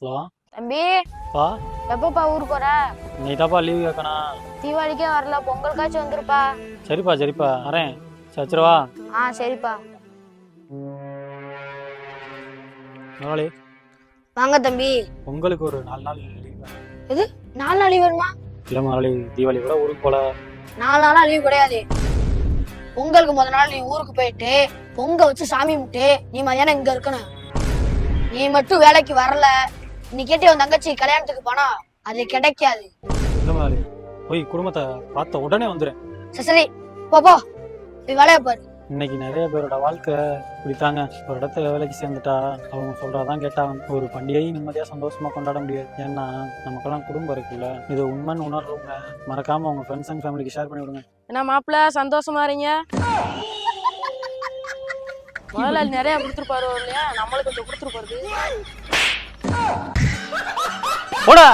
Hello தம்பி, பா, எப்பப்பா ஊருக்கு வர? நீ தாப்பா லீவ் கேட்கணும். தீபாவளிக்கே வரல, பொங்கலுக்காச்சும் வந்துருப்பா. சரிப்பா வரேன். சச்சிரவா சரிப்பா. நாளே வாங்க தம்பி. பொங்கலுக்கு ஒரு 4 நாள் லீவ். எது 4 நாள் லீவ் வேணுமா? இல்லை முதலாளி, தீபாவளி கூட ஊருக்கு போல. 4 நாளா லீவ் கிடையாது. பொங்கலுக்கு முத நாள் நீ ஊருக்கு போயிட்டு பொங்க வச்சு சாமி கும்பிட்டு நீ மதியானம் இங்க இருக்கணும். நீ மட்டும் வேலைக்கு வரல, நீ கேட்டு உன் தங்கச்சி கல்யாணத்துக்கு போனா அது கிடைக்காது. இல்லை முதலாளி, போய் குடும்பத்தை பார்த்த உடனே வந்துடுறேன். சரி போ, போய் வேலையை பாரு. இன்னைக்கு நிறைய பேரோட வாழ்க்கை இப்படித்தாங்க. ஒரு இடத்துல வேலைக்கு சேர்ந்துட்டா அவங்க சொல்றதான் கேட்டாங்க. ஒரு பண்டிகையை நிம்மதியா சந்தோஷமா கொண்டாட முடியாது. ஏன்னா நமக்கெல்லாம் குடும்பம் இருக்குல்ல. இது உண்மைன்னு உணர்றவங்க மறக்காம அவங்க ஃப்ரெண்ட்ஸ் அண்ட் ஃபேமிலிக்கு ஷேர் பண்ணி விடுங்க. என்ன மாப்பிள்ள சந்தோஷமா இருங்க. முதல்ல நிறைய கொடுத்துருப்பாரு இல்லையா, நம்மளுக்கு கொஞ்சம் கொடுத்துருப்பாரு. போடா.